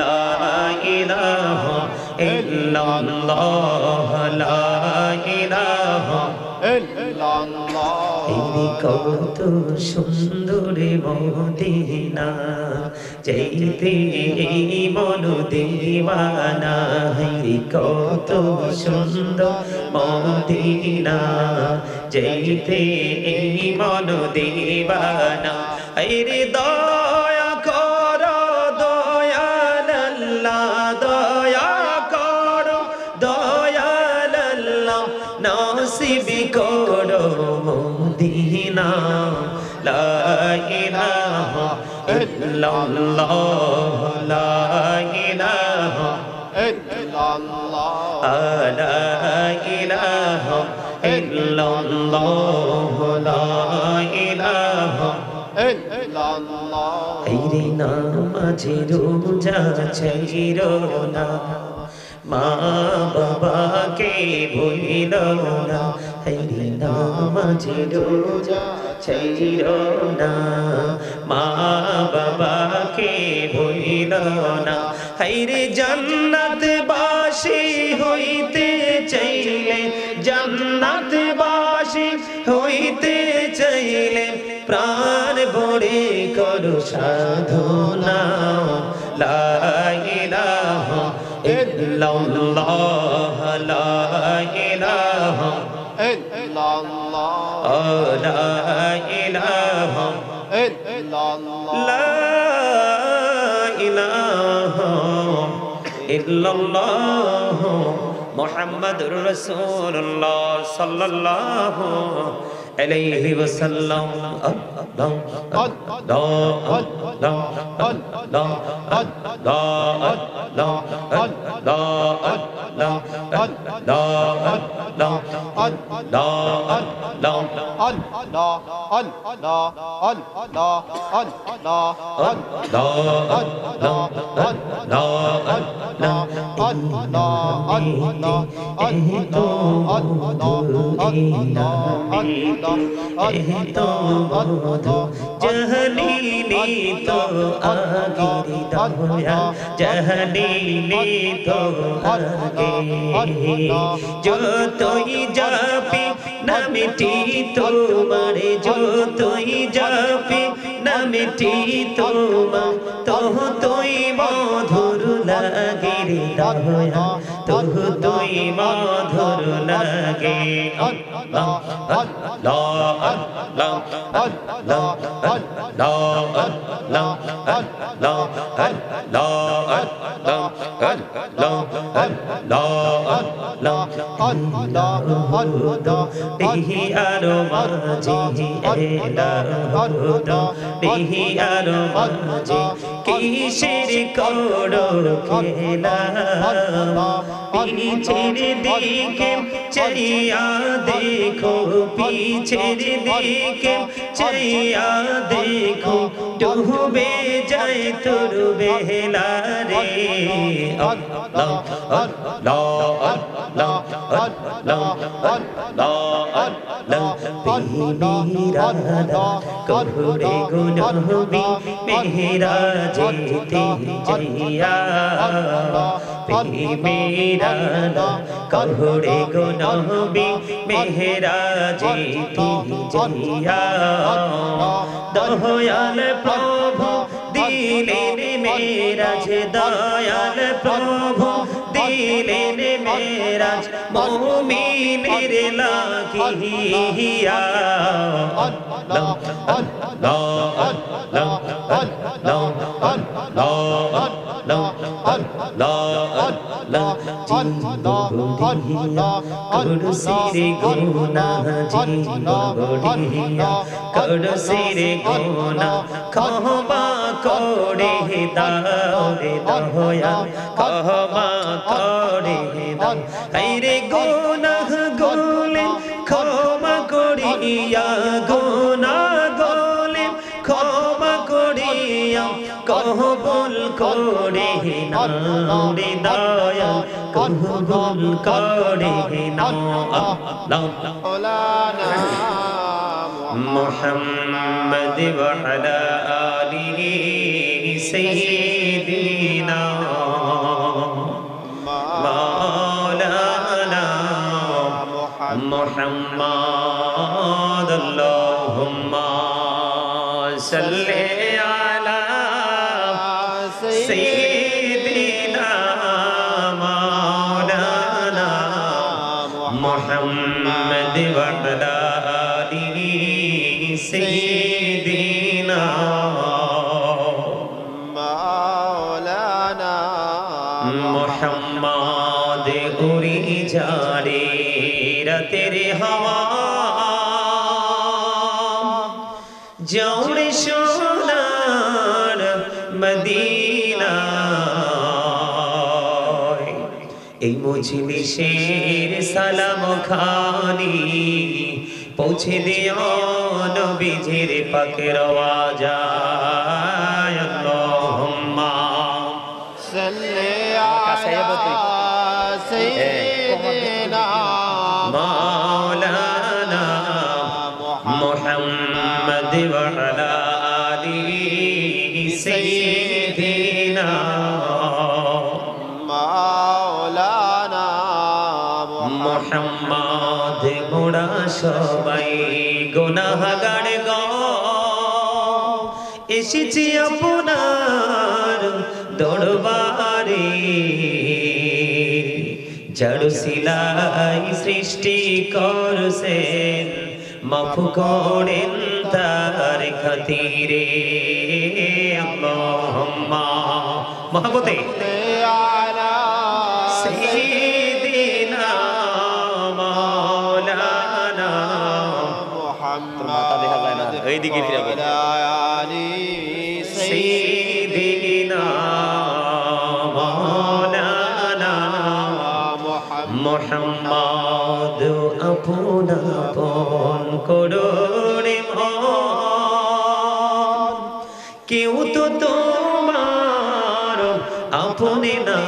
لا إله إلا الله لا إله إلا الله কত সুন্দর মদিনা যাইতে এই মন দিওয়ানা কত সুন্দর মদিনা যাইতে এই মন দিওয়ানা রে দয়া করো দয়াল আল্লাহ দয়া করো দয়াল আল্লাহ নসিব করো মদিনা লা ইলাহা ইল্লাল্লাহ লা ইলাহা ইল্লাল্লাহ লা ইলাহা ইল্লাল্লাহ লা ইলাহা ইল্লাল্লাহ এই নামাজে রোজা ছাইরো না মা বাবাকে ভুলিল না এই নামাজে রোজা ছাইরো না মা বাবাকে ভুলিল না হায়রে জান্নাত বাসী হইতে চাইলে জান্নাত বাসী হইতে চাইলে প্রাণ ভরে করো সাধনা লা ইলাহা ইল্লাল্লাহ লা ইলাহা ইল্লাল্লাহ লা ইলাহা ইল্লাল্লাহ লা ইলাহা ইল্লাল্লাহ মুহাম্মাদুর রাসূলুল্লাহ সাল্লাল্লাহু আলাইহি ওয়াসাল্লাম जहनीनी तो आगे दया जहनीनी तो आगे जो तो ही जापी न मिटी तुम्हारे जो तो ही जापी न मिटी तुम तो ही मधुर लगे दया तो ही मधुर लगे কিসের করো খেলা পিছের দিকে চাইয়া দেখো পিছের দিকে চাইয়া দেখো ডুবে যায় তোর বেলা রে আল্লাহ আল্লাহ আল্লাহ আল্লাহ আল্লাহ বিনিরাদা করুরে গুনহবি মেহরা যেতে যাইয়া বিনিরাদা করুরে গুনহবি মেহরা যেতে যাইয়া দয়াল প্রভু দিলেন মেরাজ দয়াল প্রভু দিলেন মেরাজ মুমিনের লাগিয়া আল্লাহ আল্লাহ আল্লাহ আল্লাহ আল্লাহ আল্লাহ আল্লাহ কুরসির গুনা জিবরিয়া কুরসির গুনা ক্ষমা করে দাও রে দয়া ক্ষমা করে দাও হায়রে গুনাহ গুলে ক্ষমা করিয়া গুনাহ গুলে ক্ষমা করিয়া কবুল করে নাও রে দয়া কবুল করে নাও আল্লাহ মাওলানা মুহাম্মদ ওয়া আলা আলিহি সাইয়্যিদিনা محمد وعلى آله سيدنا مولانا محمد उड़ी जा रे तेरे हवा जौरे सोनार मदीना এই মজলিসের সালাম খানি পৌঁছে দিও নবীজির পাকের আওয়াজায় আল্লাহুম্মা সাল্লি আলা সাইয়্যিদিনা মাওলানা মুহাম্মদ ওয়া আলা আলিহি সাইয়্যিদিনা মোহাম্মদ মোরা সবাই গুনাহগার গো এসেছি আপনার দরবারে জড় সিলাই সৃষ্টি করছেন মাফ করেন তার খাতিরে আল্লাহুম্মা মহব্বতে আলা সাইয়্যিদিনা মাওলানা মুহাম্মদ মাথা দেখা যায় না এইদিকে ফিরে বল আলি সাইয়্যিদিনা মাওলানা মুহাম্মদ আপনা আপন করুণে মন কেউ তো তোমার আপনে না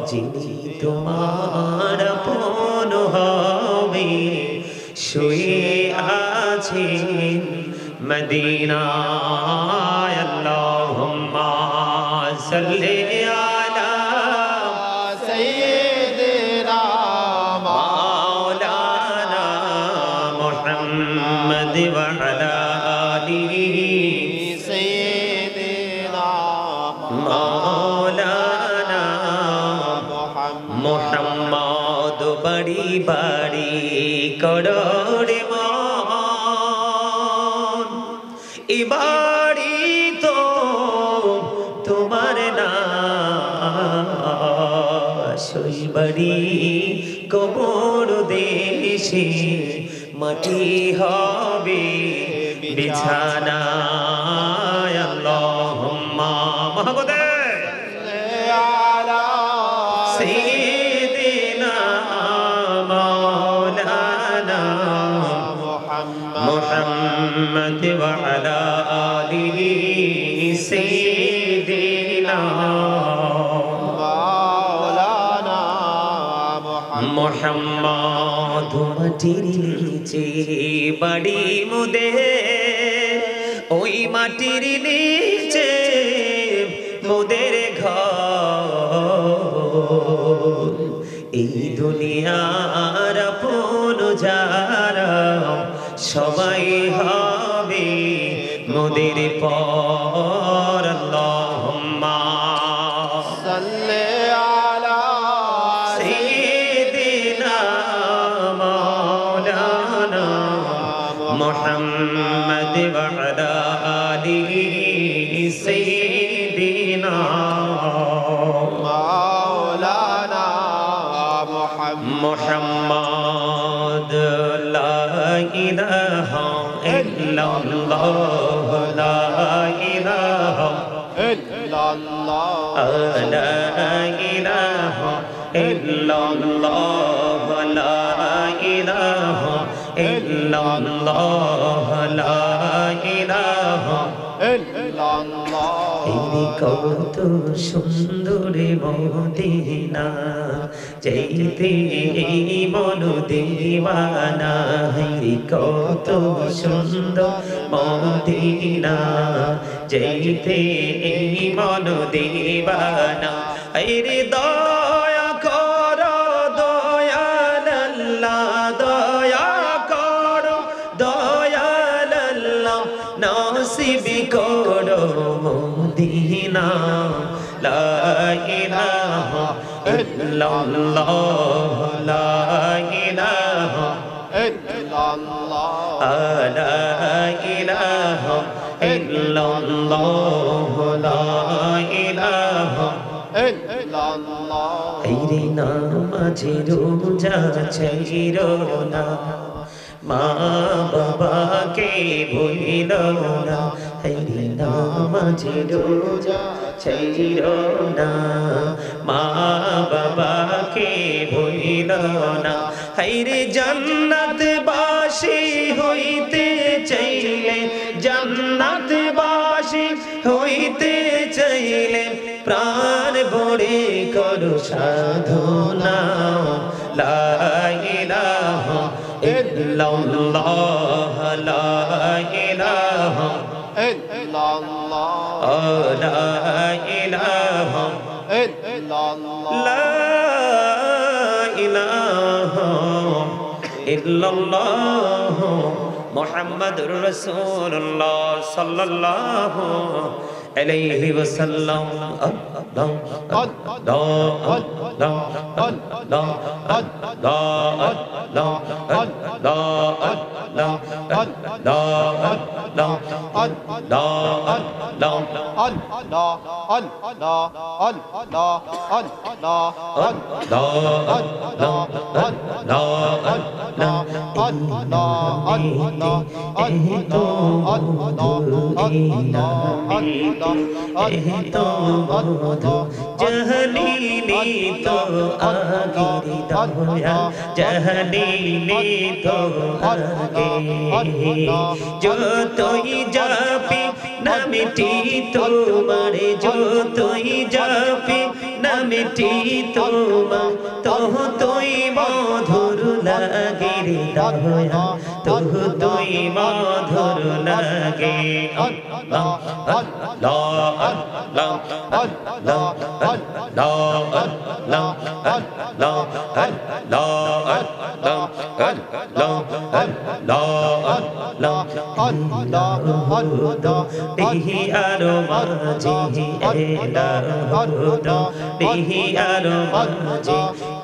যিনি তোমার আপন হবে শুয়ে আছেন মদিনায় আল্লাহুম্মা সাল্লি আলা সাইয়্যিদিনা মাওলানা মুহাম্মদ ওয়া আলা আলিহি সাইয়্যিদিনা মাওলানা মুহাম্মদ বাড়ি বাড়ি করোড়ে মন এ বাড়ি তো তোমার না সেই বাড়ি কবর দেশে মাটি হবে বিছানা আল্লাহুম্মা মহব্বতে سيدنا مولانا محمد وعلى آله سيدنا مولانا محمد মাটির নিচে বাড়ি মোদের ওই মাটির নিচে মোদের ঘর এই দুনিয়ার আপন যারা সবাই হবে মোদের পর আল্লাহুম্মা সাল্লি আলা সাইয়্যিদিনা মাওলানা মুহাম্মদ ওয়া আলা আলিহি সাইয়্যিদিনা মাওলানা মুহাম্মদ লা ইলাহা ইল্লাল্লাহ লা ইলাহা ইল্লাল্লাহ লা ইলাহা ইল্লাল্লাহ লা ইলাহা ইল্লাল্লাহ লা ইলাহা ইল্লাল্লাহ এই কত সুন্দর মদিনা যাইতে এই মন দিওয়ানা এই কত সুন্দর মদিনা যাইতে এই মন দিওয়ানা এই রে দয়া করো দয়াল আল্লাহ দয়া করো দয়াল আল্লাহ নসিব করো মদিনা লা ইলাহা ইল্লাল্লাহ লা ইলাহা ইল্লাল্লাহ লা ইলাহা ইল্লাল্লাহ লা ইলাহা ইল্লাল্লাহ হায়রে নামাজে রোজা ছাইরো না মা বাবাকে ভুলিল না হায়রে নামাজে রোজা ছাইরো না মা বাবাকে ভুলিল না হায়রে জান্নাতবাসী হইতে চাইলে জান্নাতবাসী হইতে চাইলে প্রাণ ভরে করো সাধনা লা ইলাহা ইল্লাল্লাহ লা ইলাহা ইল্লাল্লাহ লা ইলাহা ইল্লাল্লাহ লা ইলাহা ইল্লাল্লাহ মুহাম্মাদুর রাসূলুল্লাহ সাল্লাল্লাহু আলাইহি ওয়াসাল্লাম जहनीनी तो आगे दया जहनीनी तो आगे जो तोई जापी न मिटी तुम्हारे जो तोई जापी न मिटी तुम तो तोई मधुर लगे दया तो तोई मधुर लगे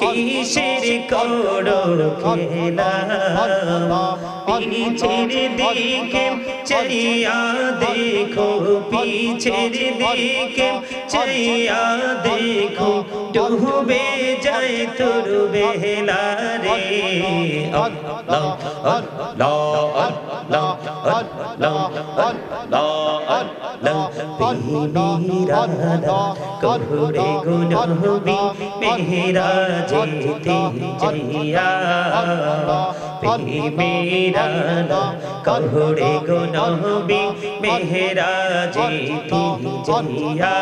কিসের করো খেলা পিছের দিকে চাইয়া দেখো পিছের দিকে চাইয়া দেখো ডুবে যায় তোর বেলা রে আল্লাহ আল্লাহ আল্লাহ আল্লাহ আল্লাহ মেহরানা করুরে গুনহবি মেহরাজেতে যাইয়া মেহরানা করুরে গুনহবি মেহরাজেতে যাইয়া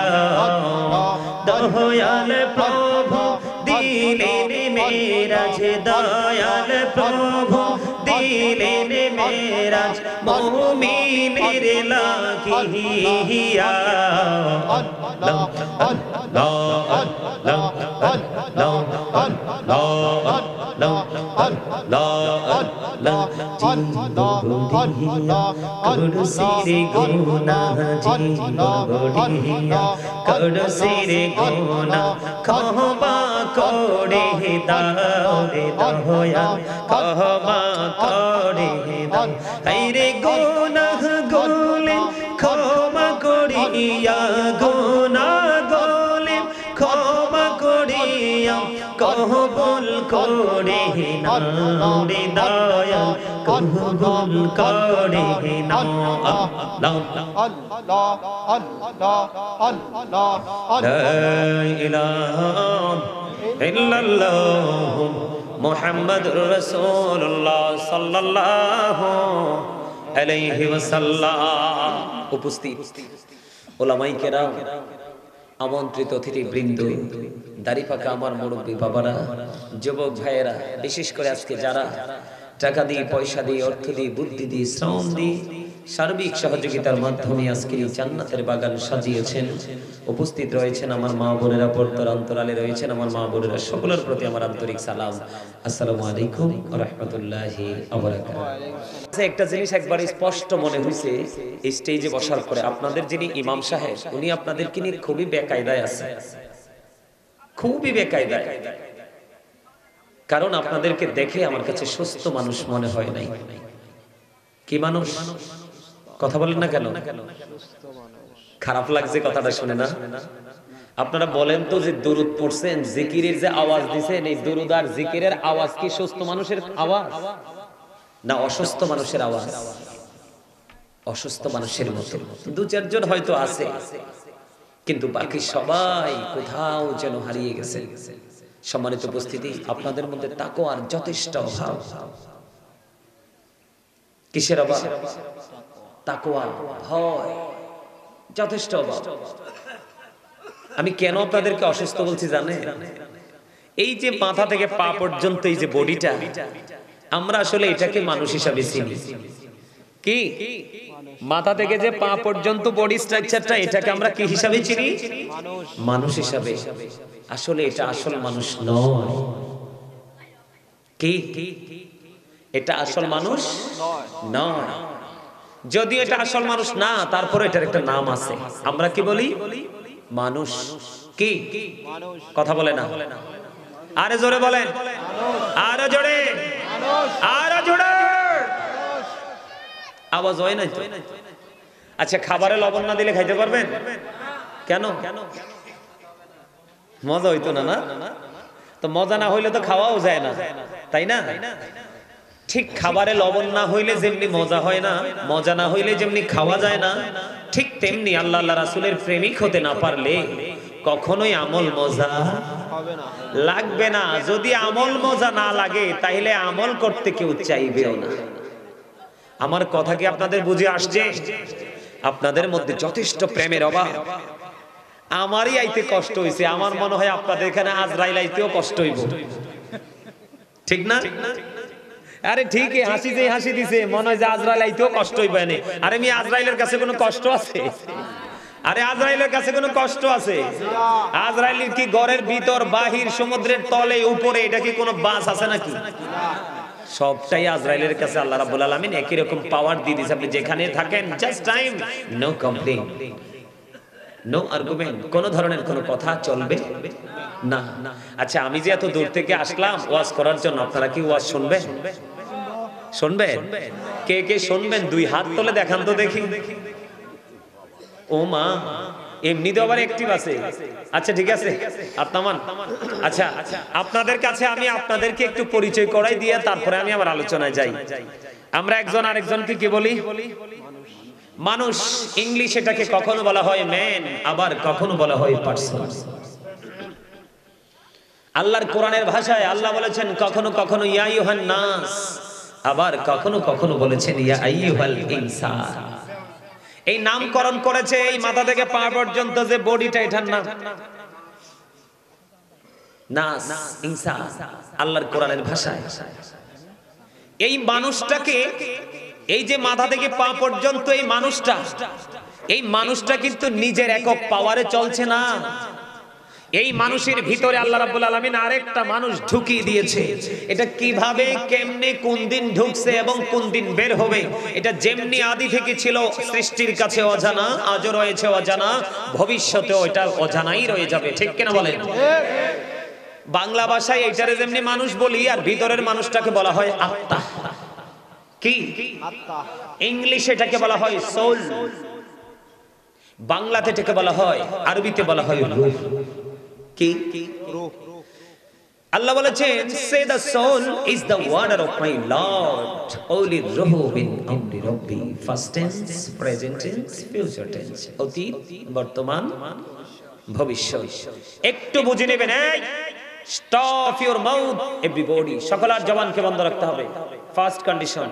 দয়াল প্রভু দিলেন মেরাজ দয়াল প্রভু দিলেন মেরাজ মুমিনের লাগিয়া আল্লাহ আল্লাহ আল্লাহ আল্লাহ আল্লাহ আল্লাহ আল্লাহ করসিরে গুনা জীবড়িয়া করসিরে গুনা ক্ষমা করে দাও রে দয়া ক্ষমা করে দাও হায়রে গুনাহ গুলে ক্ষমা করিয়া গুনাহ গুলে ক্ষমা করিয়া কবুল করে নাও রে দয়া কবুল করে নাও আল্লাহ আল্লাহ আল্লাহ আল্লাহ লা ইলাহা ইল্লাল্লাহ মুহাম্মাদুর রাসূলুল্লাহ সাল্লাল্লাহু আলাইহি ওয়াসাল্লাম। উপস্থিত উলামায়ে কেরাম, আমন্ত্রিত অতিথিবৃন্দ, দাড়িপাকা আমার মুরব্বী বাবারা, যুবক ভাইয়েরা, বিশেষ করে আজকে যারা টাকা দিয়ে, পয়সা দিয়ে, অর্থ দিয়ে, বুদ্ধি দিয়ে, শ্রম দিয়ে, সার্বিক সহযোগিতার মাধ্যমে আজকে এই জান্নাতের বাগান সাজিয়েছেন, উপস্থিত রয়েছেন আমার মা বোনেরা, পর্দার অন্তরালে রয়েছেন আমার মা বোনেরা, সকলের প্রতি আমার আন্তরিক সালাম। আসসালামু আলাইকুম ওয়া রাহমাতুল্লাহি ওয়া বারাকাতুহু। একটা জিনিস একবার স্পষ্ট মনে হইছে এই স্টেজে বসার পরে, আপনাদের যিনি ইমাম সাহেব, উনি আপনাদেরকে নিয়ে খুবই বেকায়দায় আছে, খুবই বেকায়দায়। কারণ আপনাদেরকে দেখে আমার কাছে সুস্থ মানুষ মনে হয় নাই। কি মানুষ? কথা বলেন না কেন? খারাপ লাগছে কথাটা শুনে না? আপনারা বলেন তো যে দুরূদ পড়ছেন, জিকিরের যে আওয়াজ দিছেন, এই দুরূদ আর জিকিরের আওয়াজ কি সুস্থ মানুষের আওয়াজ না অসুস্থ মানুষের আওয়াজ? অসুস্থ মানুষের মতো দু চারজন হয়তো আছে, কিন্তু বাকি সবাই কোথাও যেন হারিয়ে গেছে। সম্মানিত উপস্থিতি, আপনাদের মধ্যে তাকওয়ার যথেষ্ট অভাব। কিসের অভাব? তাকওয়া, ভয় যথেষ্ট অভাব। আমি কেন আপনাদেরকে অসুস্থ বলছি জানেন? এই যে মাথা থেকে পা পর্যন্ত এই যে বডিটা, আমরা আসলে এটাকে মানুষ হিসাবে চিনি। কি মাথা থেকে যে পা পর্যন্ত বডি স্ট্রাকচারটা, এটাকে আমরা কি হিসাবে চিনি? মানুষ হিসাবে। আসলে এটা আসল মানুষ নয়। কি এটা আসল মানুষ নয়? যদিও এটা আসল মানুষ না, তারপরে এটার একটা নাম আছে। আমরা কি বলি? মানুষ। কি কথা বলে না? আরে জোরে বলেন, আরো জোরে, আরো জোরে। আওয়াজ হয় না তো? আচ্ছা, খাবারে লবণ না দিলে খাইতে পারবেন? কেন? মজা হইতো না? না তো মজা না হইলে তো খাওয়াও যায় না, তাই না? ঠিক খাবারে লবণ না হইলে যেমনি মজা হয় না, মজা না হইলে যেমনি খাওয়া যায় না, ঠিক তেমনি আল্লাহ রাসূলের প্রেমিক হতে না পারলে কখনোই আমল মজা হবে না, লাগবে না। যদি আমল মজা না লাগে তাহলে আমল করতে কেউ চাইবেও না। আমার কথা কি আপনাদের বুঝে আসছে? আপনাদের মধ্যে যথেষ্ট প্রেমের অভাব। আমারই আইতে কষ্ট হইছে, আমার মনে হয় আপনাদের এখানে আজরাইল আইতেও কষ্ট হইব, ঠিক না? আরে ঠিকই, হাসি যে হাসি দিছে মনে হয় যে আজরাইল আইতেও কষ্ট হইবে না। আরে আমি আজরাইলের কাছে কোনো কষ্ট আছে? আরে আজরাইলের কাছে কোনো কষ্ট আছে? আজরাইলের কি ঘরের ভিতর বাহির সমুদ্রের তলে উপরে এটা কি কোনো বাস আছে নাকি? সবটাই আজরাইলের কাছে আল্লাহ রাব্বুল আলামিন একই রকম পাওয়ার দিয়ে দিয়েছে। আপনি যেখানে থাকেন, just time, no complain, no argument, কোন ধরনের কোনো কথা চলবে না। আচ্ছা, আমি যে এত দূর থেকে আসলাম ওয়াজ করার জন্য, আপনারা কি ওয়াজ শুনবেন? শুনবেন? কে কে শুনবেন? দুই হাত তুলে দেখান তো দেখি। ও মা, এমনিতে আবার অ্যাক্টিভ আছে। আচ্ছা ঠিক আছে, আপনামান। আচ্ছা, আপনাদের কাছে আমি আপনাদেরকে একটু পরিচয় করাই দিয়ে তারপরে আমি আবার আলোচনায় যাই। আমরা একজন আরেকজনকে কি বলি? মানুষ। ইংলিশ এটাকে কখনো বলা হয় ম্যান, আবার কখনো বলা হয় পারসন। আল্লাহর কোরআনের ভাষায় আল্লাহ বলেছেন কখনো কখনো ইয়া আইয়ুহান নাস, আবার কখনো কখনো বলেছেন ইয়া আইয়ুহাল ইনসান। এই নামকরণ করেছে এই মাথা থেকে পা পর্যন্ত যে বডিটা, এটার নাম নাস, ইনসান। আল্লাহর কোরআনের ভাষায় এই মানুষটাকে, এই যে মাথা থেকে পা পর্যন্ত এই মানুষটা কিন্তু নিজের একক পাওয়ারে চলছে না। এই মানুষের ভিতরে আল্লাহ রাব্বুল আলামিন আরেকটা মানুষ ঢুকিয়ে দিয়েছে। এটা কিভাবে, কেমনে, কোন দিন ঢুকছে এবং কোন দিন বের হবে, এটা যেমনি আদি থেকে ছিল সৃষ্টির কাছে অজানা, আজও রয়েছে অজানা, ভবিষ্যতেও এটা অজানাই রয়ে যাবে। ঠিক কিনা বলেন? বাংলা ভাষায় এইটারে যেমনি মানুষ বলি, আর ভিতরের মানুষটাকে বলা হয় আত্মা। কি আত্মা? ইংলিশে এটাকে বলা হয় সোল, বাংলাতে এটাকে বলা হয়, আরবিতে বলা হয় রূহ। কি রূহ? আল্লাহ বলেছেন, say the soul is the order of my Lord, ওলি রূহ মিন আমরি রব্বি। Past tense, present tense, future tense, অতীত, বর্তমান, ভবিষ্যৎ। একটু বুঝে নেবেন। এই স্টপ ইওর মাউথ এভরিবডি, সকলের জবানকে বন্ধ রাখতে হবে। First condition.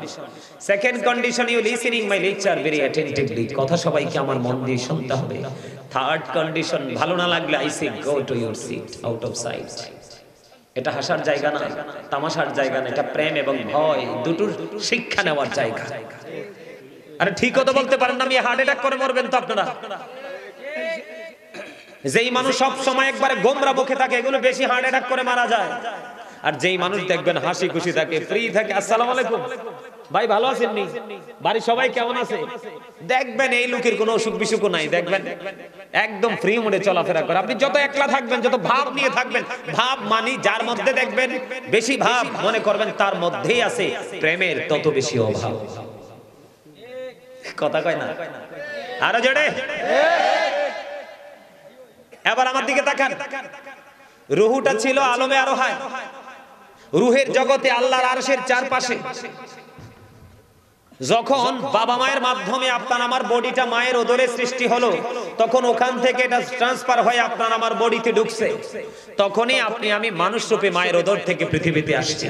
Second condition, you listening my lecture very attentively, কথা সবাইকে আমার মন দিয়ে শুনতে হবে। থার্ড কন্ডিশন, ভালো না লাগলে I say go to your seat, out of sight. এটা হাসার জায়গা না, তামাশার জায়গা না, এটা প্রেম এবং ভয় দুটোর শিক্ষা নেওয়ার জায়গা। আরে ঠিক কথা বলতে পারেন না, আমি হার্ট অ্যাটাক করে মরবেন তো আপনারা। যেই মানুষ সব সময় একবারে গোমরা বকে থাকে, এগুলো বেশি হার্ট অ্যাটাক করে মারা যায়। আর যেই মানুষ দেখবেন হাসি খুশি থাকে, ফ্রি থাকে, আসসালামু আলাইকুম, ভাই ভালো আছেন নি? বাড়ির সবাই কেমন আছে? দেখবেন এই লোকের কোনো অসুখ বিসুখ নাই, দেখবেন একদম ফ্রি মোডে চলাফেরা করে। আপনি যত একলা থাকবেন, যত ভাব নিয়ে থাকবেন, ভাব মানি যার মধ্যে দেখবেন বেশি ভাব মনে করবেন তার মধ্যেই আছে প্রেমের তত বেশি অভাব। কথা কয় না? আরো জোরে। এবার আমার দিকে তাকান। রুহুটা ছিল আলমে আরোহায়, রুহের জগতে আল্লাহর আরশের চারপাশে। যখন বাবা মায়ের মাধ্যমে আপনার আমার বডিটা মায়ের উদরে সৃষ্টি হলো, তখন ওখান থেকে এটা ট্রান্সফার হয়ে আপনার আমার বডিতে ঢুকছে। তখনই আপনি আমি মানুষ রূপে মায়ের উদর থেকে পৃথিবীতে আসছি।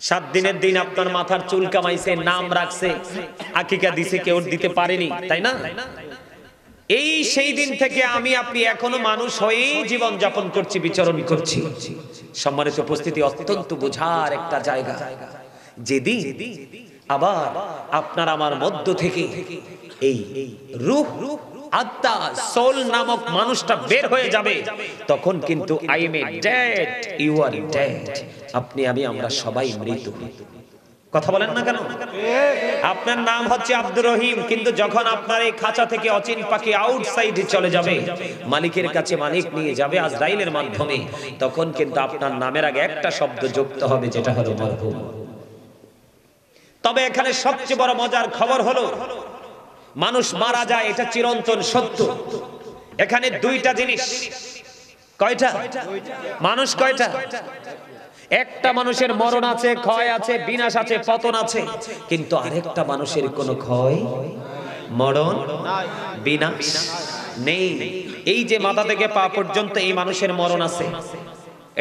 7 দিনের দিন আপনার মাথার চুল কামাইছে, নাম রাখছে, আকিকা দিছে, কেউ দিতে পারেনি, তাই না? এই সেই দিন থেকে আমি আপনি এখনো মানুষ হয়েই জীবন যাপন করছি, বিচরণ করছি। সম্মানিত উপস্থিতি, অত্যন্ত বোঝার একটা জায়গা। যেদিন আবার আপনার আমার মধ্য থেকে এই রূহ, আত্মা, সোল নামক মানুষটা বের হয়ে যাবে, তখন কিন্তু I am dead, you are dead. আপনি আমি আমরা সবাই মৃত। কথা বলেন না কেন? আপনার নাম হচ্ছে আব্দুর রহিম, কিন্তু যখন আপনার এই খাঁচা থেকে অচিন পাখি আউটসাইডে চলে যাবে, মালিকের কাছে মালিক নিয়ে যাবে আজরাইলের মাধ্যমে, তখন কিন্তু আপনার নামের আগে একটা শব্দ যুক্ত হবে, যেটা হলো মরহুম। তবে এখানে সবচেয়ে বড় মজার খবর হলো, মানুষ মারা যায়, এটা চিরন্তন সত্য। এখানে দুইটা জিনিস। কয়টা? মানুষ কয়টা? একটা মানুষের মরণ আছে, ক্ষয় আছে, বিনাশ আছে, পতন আছে, কিন্তু আরেকটা মানুষের কোনো ক্ষয়, মরণ, বিনাশ নেই। এই যে মাথা থেকে পা পর্যন্ত এই মানুষের মরণ আছে,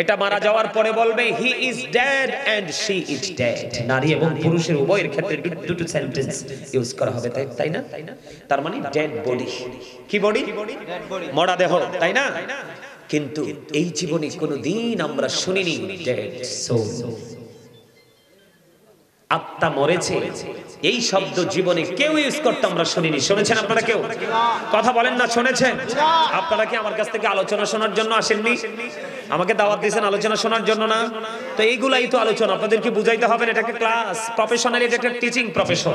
এটা মারা যাওয়ার পরে বলবে he is dead and she is dead. নারী এবং পুরুষের উভয়ের ক্ষেত্রে দুটো সেন্টেন্স ইউজ করা হবে, তাই না? তার মানে ডেড বডি। কি বডি? মরা দেহ, তাই না? কিন্তু এই জীবনে কোনোদিন আমরা শুনিনি ডেড সোল, আত্মা মরেছে, এই শব্দ জীবনে কেউ ইউজ করতে আমরা শুনিনি। শুনেছেন আপনারা কেউ? কথা বলেন না, শুনেছেন? আপনারা কি আমার কাছ থেকে আলোচনা শোনার জন্য আসেননি? আমাকে দাওয়াত দিয়েছেন আলোচনা শোনার জন্য না? তো এইগুলাই তো আলোচনা। আপনাদেরকে বুঝাইতে হবে, এটা একটা ক্লাস, প্রফেশনালি এটা একটা টিচিং প্রফেশন।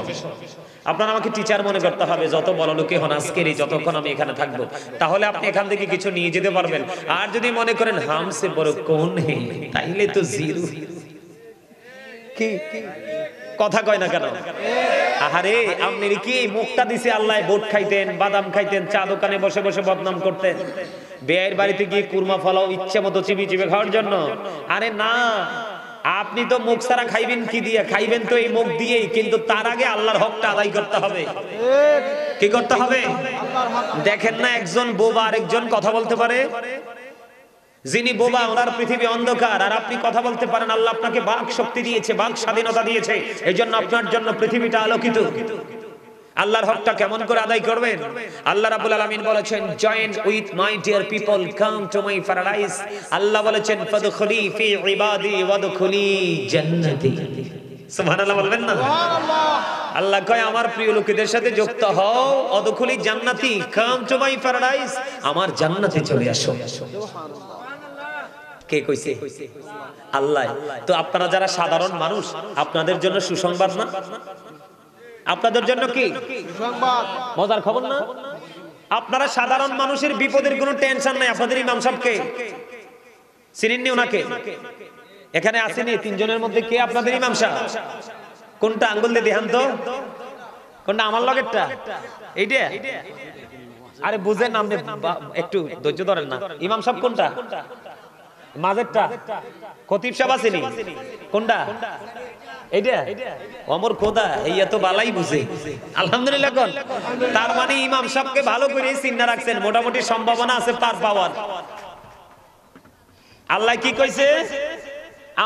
আপনারা আমাকে টিচার মনে করতে হবে, যত বড় লোকে হন আজকের যতক্ষণ আমি এখানে থাকবো, তাহলে আপনি এখান থেকে কিছু নিয়ে যেতে পারবেন। আর যদি মনে করেন হামসে বড় কোন হে, তাইলে তো জিরো। কি কথা কয় না কেন? আহারে, আপনি কি মুখটা দিছে আল্লাহ, বোট খাইতেন, বাদাম খাইতেন, চা দোকানে বসে বসে বদনাম করতেন, বেয়ের বাড়িতে গিয়ে কুরমা ফলাও ইচ্ছে মতো চিবি চিবে খাওয়ার জন্য? আরে না, আপনি তো মুখ ছাড়া খাইবেন কি দিয়ে? খাইবেন তো এই মুখ দিয়েই, কিন্তু তার আগে আল্লাহর হকটা আদায় করতে হবে। কি করতে হবে? দেখেন না, একজন বোবা আরেকজন কথা বলতে পারে? যিনি বোবা ওনার পৃথিবী অন্ধকার, আর আপনি কথা বলতে পারেন। আল্লাহ আপনাকে বাক শক্তি দিয়েছে, বাক স্বাধীনতা দিয়েছে, এই জন্য আপনার জন্য পৃথিবীটা আলোকিত। আল্লাহর হকটা কেমন করে আদায় করবেন? আল্লাহ রাব্বুল আলামিন বলেছেন, join with my dear people, come to my paradise. আল্লাহ বলেছেন, ফাদখুলি ফি ইবাদি ওয়াদখুলি জান্নাতি। সুবহানাল্লাহ বলবেন না? সুবহানাল্লাহ। আল্লাহ কয়, আমার প্রিয় লোকেদের সাথে যুক্ত হও, ওয়াদখুলি জান্নাতি, কাম টু মাই প্যারাডাইস, আমার জান্নাতে চলে আসো। সুবহানাল্লাহ। কে কইছে? আল্লাহ। তো আপনারা যারা সাধারণ মানুষ, আপনাদের জন্য সুসংবাদ না? আপনাদের জন্য কি সুসংবাদ? মজার খবর না? আপনারা সাধারণ মানুষের বিপদের কোনো টেনশন নাই। আপনাদের ইমাম সাহেবকে চিনেননি? ওনাকে এখানে আসেনি? 3 জনের মধ্যে কে আপনাদের ইমাম সাহেব? কোনটা? আঙ্গুল দিয়ে দেখান তো। কোনটা? আমার লগেরটা? এইটা? আরে বুঝেন, আপনি একটু ধৈর্য ধরেন না। ইমাম সাহেব কোনটা? মাঝেরটা? খতিব সাহেব আসেনি? কোনটা? এইটা? ওমর খোদা, এই এত বালাই বুঝে। আলহামদুলিল্লাহ কোন? তার মানে ইমাম সাহেবকে ভালো করে চিন্তা রাখছেন, মোটামুটি সম্ভাবনা আছে পার পাওয়ার। আল্লাহ কি কইছে?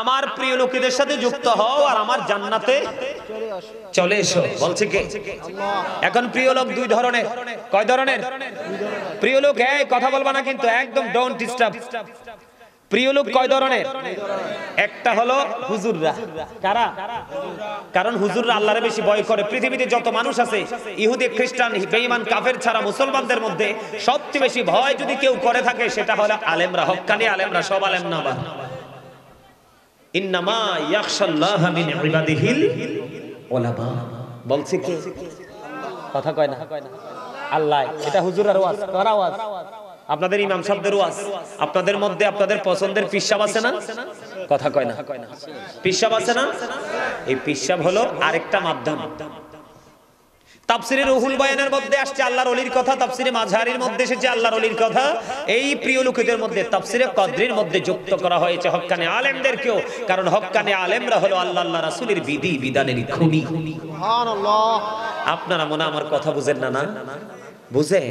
আমার প্রিয় লোকেদের সাথে যুক্ত হও আর আমার জান্নাতে চলে এসো। বলছে কে? এখন প্রিয় লোক 2 ধরনের। কয় ধরনের প্রিয় লোক? কথা বলবা না কিন্তু, একদম ডোন্ট ডিস্টার্ব। প্রিয় লোক কয় ধরনের? একটা হলো হুজুররা। কারা? কারণ হুজুররা আল্লাহরে বেশি ভয় করে। পৃথিবীতে যত মানুষ আছে, ইহুদি, খ্রিস্টান, বেঈমান, কাফের ছাড়া মুসলমানদের মধ্যে সবচেয়ে বেশি ভয় যদি কেউ করে থাকে, সেটা হলো আলেমরা, হক্কানি আলেমরা। সব আলেম না। ইন্নামা ইয়াখশাল্লাহ মিন ইবাদিহিল উলামা। বলছে কে? কথা কয় না আল্লাহ। এটা হুজুরের ওয়াজ, কার ওয়াজ? আপনাদের ইমাম সাহেবদের ওয়াজ। আপনাদের মধ্যে আপনাদের পছন্দের পীর সাহেব আছে না? কথা কয় না। পীর সাহেব আছে না? এই পীর সাহেব হলো আরেকটা মাধ্যম। তাফসিরে রুহুল বয়ানের মধ্যে আসছে আল্লাহর ওলির কথা, তাফসিরে মাঝহারির মধ্যে এসেছে আল্লাহর ওলির কথা। এই প্রিয় লোকদের মধ্যে তাফসিরে কদরির মধ্যে যুক্ত করা হয়েছে হক্কানি আলেমদেরকেও, কারণ হক্কানি আলেমরা হলো আল্লাহ রাসূলের বিধি বিধানের খুনি। সুবহানাল্লাহ। আপনারা মনে আমার কথা বুঝেন না? না বুঝে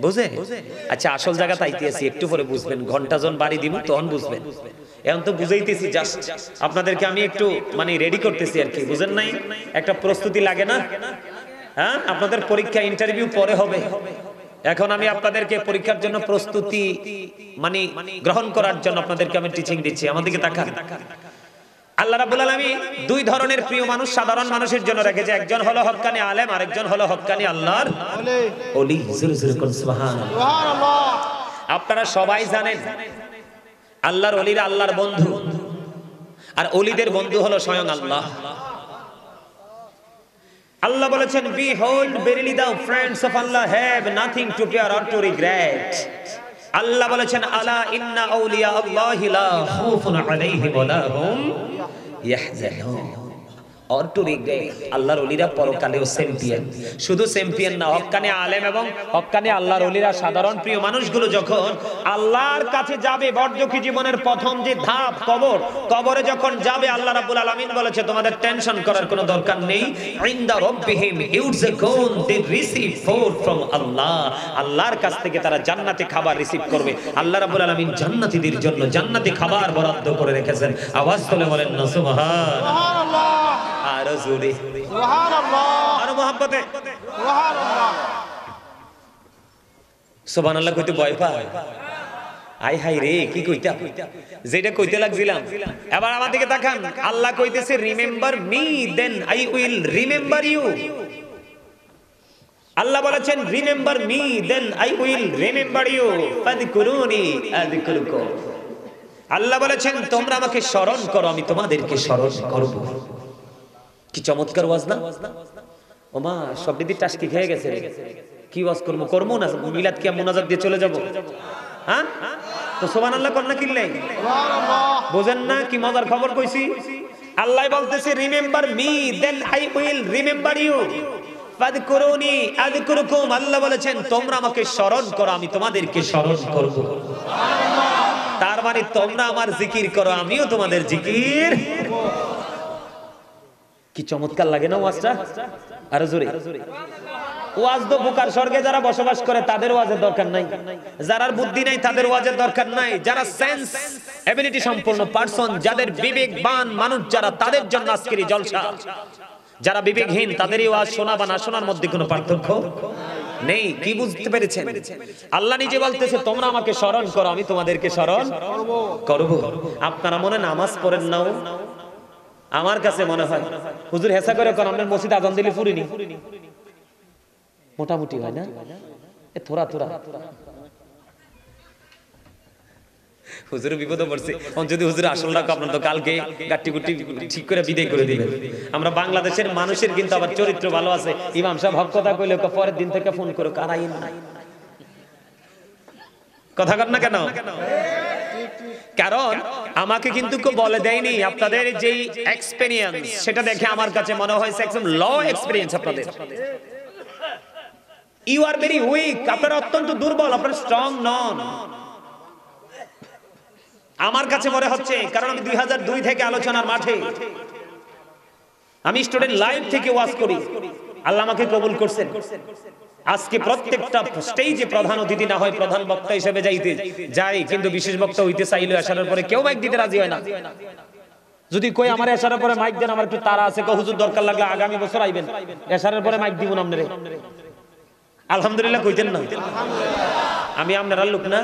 বুঝে আচ্ছা, আসল জায়গা তাইতেছি, একটু পরে বুঝবেন। ঘন্টা জন বাড়ি দিব তখন বুঝবেন। এখন তো বুঝাইতেছি, জাস্ট আপনাদেরকে আমি একটু মানে রেডি করতেছি আর কি, বুঝেন নাই? একটা প্রস্তুতি লাগে না? হ্যাঁ, আপনাদের পরীক্ষা ইন্টারভিউ পরে হবে। এখন আমি আপনাদেরকে পরীক্ষার জন্য প্রস্তুতি মানে গ্রহণ করার জন্য আপনাদেরকে আমি টিচিং দিচ্ছি। আমাদেরকে তাকান। আল্লাহ রাব্বুল আলামিন দুই ধরনের প্রিয় মানুষ সাধারণ মানুষের জন্য রেখেছে। একজন হলো হক্কানি আলেম, আরেকজন হলো হক্কানি আল্লাহর ওলি। সুবহানাল্লাহ। আপনারা সবাই জানেন আল্লাহর ওলিরা আল্লাহর বন্ধু, আর ওলিদের বন্ধু হলো স্বয়ং আল্লাহ। আল্লাহ বলেছেন, behold verily the friends of Allah have nothing to fear or to regret। আল্লাহ বলেছেন, আলা ইন্না আউলিয়া আল্লাহি লা খাউফুন আলাইহিম ওয়া লা হুম ইয়াহজানুন। or to regret। আল্লাহর ওলিরা পরকালেও চ্যাম্পিয়ন। শুধু চ্যাম্পিয়ন না, হক্কানি আলেম এবং হক্কানি আল্লাহর ওলিরা সাধারণ প্রিয় মানুষগুলো যখন আল্লাহর কাছে যাবে, বর্জকি জীবনের প্রথম যে ধাপ কবরে যখন যাবে, আল্লাহ রাব্বুল আলামিন বলেছে তোমাদের টেনশন করার কোনো দরকার নেই। ইনদা রাব্বিহিম ইউরযাকুন, দে রিসিভ ফুড ফ্রম আল্লাহ। আল্লাহর কাছ থেকে তারা জান্নাতি খাবার রিসিভ করবে। আল্লাহ রাব্বুল আলামিন জান্নাতীদের জন্য জান্নাতি খাবার বরাদ্দ করে রেখেছেন। আওয়াজ তুলে বলেন না সুবহানাল্লাহ। আরো জোরে সুবহানাল্লাহ, আরো মহব্বতে সুবহানাল্লাহ। সুবহানাল্লাহ কইতে ভয় পায়? আই হাই রে, কি কইতা, যেটা কইতে লাগছিলাম। এবার আমার দিকে তাকান। আল্লাহ কইতেছে, remember me then I will remember you. আল্লাহ বলেছেন, remember me then I will remember you, ফাযকুরুনি আযকুরুকুম। আল্লাহ বলেছেন, তোমরা আমাকে স্মরণ করো, আমি তোমাদেরকে স্মরণ করব। কি চমৎকার ওয়াজ না? ওমা সবদিদি টাস্কি খেয়ে গেছে রে। কি ওয়াজ করবো না? মিলাদ কি মুনাজাত দিয়ে চলে যাব? হ্যাঁ, তো সুবহানাল্লাহ কোন না কিনলে সুবহানাল্লাহ। বুঝেন না কি মজার খবর কইছি? আল্লাহ বলতেছে, remember me then I will remember you, ফাযকুরুনি আযকুরুকুম। আল্লাহ বলেছেন, তোমরা আমাকে স্মরণ করো, আমি তোমাদেরকে স্মরণ করব। সুবহানাল্লাহ। তার মানে তোমরা আমার জিকির করো, আমিও তোমাদের জিকির। কি চমৎকার লাগে না ওয়াজটা? আরো জোরে। ওয়াজ তো বুকার স্বর্গে যারা বসবাস করে তাদের ওয়াজের দরকার নাই, যারা বুদ্ধি নাই তাদের ওয়াজের দরকার নাই, যারা সেন্স এবিলিটি সম্পন্ন পারসন, যাদের বিবেকবান মানুষ যারা, তাদের জন্য আজকের এই জলসা। যারা বিবেকহীন তাদেরই ওয়াজ শোনা বা না শোনার মধ্যে কোনো পার্থক্য নেই। কি বুঝতে পেরেছেন? আল্লাহ নিজে বলতেছে, তোমরা আমাকে স্মরণ করো, আমি তোমাদেরকে স্মরণ করব। আপনারা মনে নামাজ পড়েন নাও? আমার কাছে মনে হয় হুজুর হেসা করে কোন আমাদের মসজিদ আজান দিলে ফুরিনি, মোটামুটি হয় না? এ থোড়া থোড়া হুজুর বিপদে পড়ছে। যদি হুজুর আসল রাখো, আপনার তো কালকে গাট্টি গুটি ঠিক করে বিদায় করে দিবেন। আমরা বাংলাদেশের মানুষের কিন্তু আবার চরিত্র ভালো আছে। ইমাম সাহেব হক কথা কইলে পরের দিন থেকে ফোন করে কারাই না, কথা কর না কেন? কারণ আমাকে কিন্তু কেউ বলে দেয়নি। আপনাদের যে এক্সপেরিয়েন্স সেটা দেখে আমার কাছে মনে হয়েছে একদম ল এক্সপেরিয়েন্স আপনাদের। ইউ আর ভেরি উইক, আপনারা অত্যন্ত দুর্বল, আপনারা স্ট্রং নন। আমার কাছে মনে হচ্ছে, কারণ আমি 2002 থেকে আলোচনার মাঠে, আমি স্টুডেন্ট লাইফ থেকে ওয়াজ করি। আল্লাহ আমাকে কবুল করছেন। আজকে প্রত্যেকটা স্টেজে প্রধান অতিথি না হয় প্রধান বক্তা হিসেবে যাই, কিন্তু বিশেষ বক্তা হইতে চাইলে আসার পরে কেউ মাইক দিতে রাজি হয় না। যদি কই আমার আসার পরে মাইক দেন, আমার একটু তারা আছে, হুজুর দরকার লাগলে আগামী বছর আইবেন, আসার পরে মাইক দিব না আপনারে। আলহামদুলিল্লাহ কইতেন না? আমি আপনার লোক না,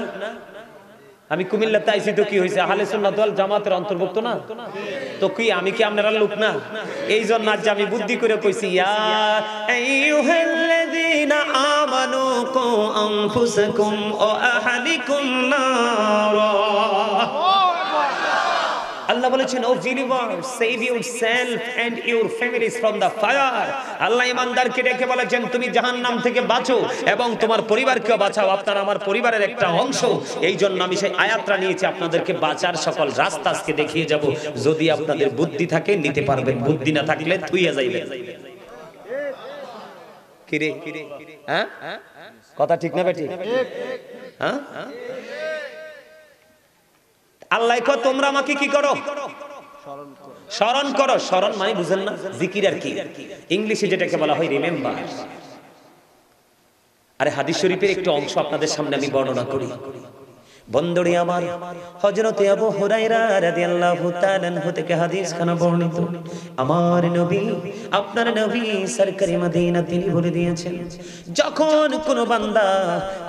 আমি কুমিল্লাতে আইছি তো কি হয়েছে, আহলে সুন্নাত ওয়াল জামাতের অন্তর্ভুক্ত না তো কি আমি কি আপনারা লোক না? এই জন্য আজ আমি বুদ্ধি করে কইছি, ইয়া আইয়ুহাল্লাযীনা আমানু কু আনফুসাকুম ওয়া আহলিকুম নারা। আল্লাহ বলেছেন, O believers, save yourself and your families from the fire. আল্লাহ ঈমানদারকে ডেকে বলেছেন, তুমি জাহান্নাম থেকে বাঁচো এবং তোমার পরিবারকেও বাঁচাও, আপনারা আমার পরিবারের একটা অংশ। এই জন্য আমি সেই আয়াতটা নিয়েছি, আপনাদেরকে বাঁচার সকল রাস্তা আজকে দেখিয়ে যাব। যদি আপনাদের বুদ্ধি থাকে নিতে পারবেন, বুদ্ধি না থাকলে থুইয়া যাইবেন। কিরে হ্যাঁ, কথা ঠিক না বেঠিক? হ্যাঁ, আল্লাহ কয় তোমরা আমাকে কি করো? স্মরণ করো। স্মরণ মানে বুঝেন না? জিকির আর কি, ইংলিশে যেটাকে বলা হয় রিমেম্বার। আরে হাদিস শরীফের একটু অংশ আপনাদের সামনে আমি বর্ণনা করি। বন্দরে আমার হযরতে আবু হুরায়রা রাদিয়াল্লাহু তাআলা আনহু থেকে হাদিস খানা বর্ণিত। আমার নবী, আপনার নবী সরকারি মদিনা তিনি বলে দিয়েছেন, যখন কোন বান্দা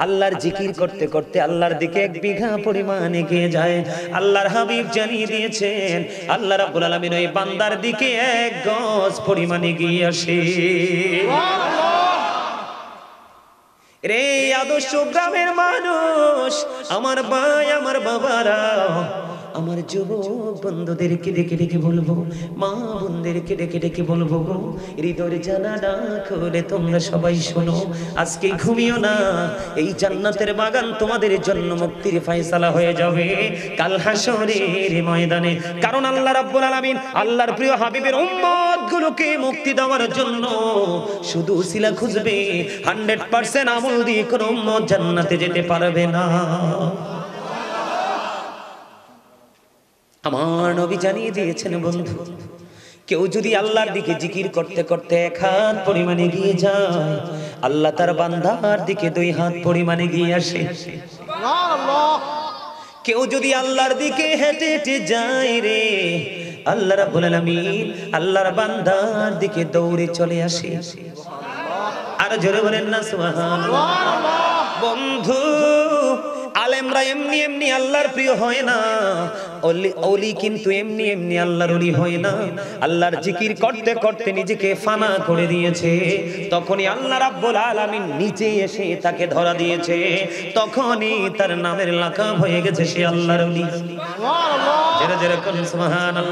আল্লাহর জিকির করতে করতে আল্লাহর দিকে 1 বিঘা পরিমাণ এগিয়ে যায়, আল্লাহর হাবিব জানিয়ে দিয়েছেন আল্লাহ রাব্বুল আলামিন ওই বান্দার দিকে 1 গজ পরিমাণ এগিয়ে আসে। রে আদর্শ গ্রামের মানুষ, আমার ভাই, আমার বাবারা, আমার যুবক বন্ধুদেরকে ডেকে ডেকে বলবো, মা বোনদেরকে ডেকে ডেকে বলবো, হৃদয়ের জানালা খুলে তোমরা সবাই শোনো, আজকে ঘুমিও না। এই জান্নাতের বাগান তোমাদের জন্য মুক্তির ফয়সালা হয়ে যাবে কাল হাসরের ময়দানে। কারণ আল্লাহ রাব্বুল আলামিন আল্লাহর প্রিয় হাবিবের উম্মত গুলোকে মুক্তি দেওয়ার জন্য শুধু উসিলা খুঁজবে, 100% আমল দিয়ে কোন উম্মত জান্নাতে যেতে পারবে না। আমার নবী জানিয়ে দিয়েছেন, বন্ধু, কেউ যদি আল্লাহর দিকে জিকির করতে করতে 1 হাত পরিমাণে এগিয়ে যায়, আল্লাহ তার বান্দার দিকে 2 হাত পরিমাণে এগিয়ে আসে। কেউ যদি আল্লাহর দিকে হেঁটে হেঁটে যায় রে, আল্লাহ রাব্বুল আলামিন আল্লাহর বান্দার দিকে দৌড়ে চলে আসে। আর জোরে বলেন না সুবহানাল্লাহ। বন্ধু, আলেমরা এমনি এমনি আল্লাহর প্রিয় হয় না, ওলি কিন্তু এমনি এমনি আল্লাহর ওলি হয় না। আল্লাহর জিকির করতে করতে নিজেকে ফানা করে দিয়েছে, তখনই আল্লাহ রাব্বুল আলামিন নিচে এসে তাকে ধরা দিয়েছে, তখনই তার নামের লাকাব হয়ে গেছে সে আল্লাহর ওলি। সুবহানাল্লাহ, জোরে জোরে বলুন সুবহানাল্লাহ।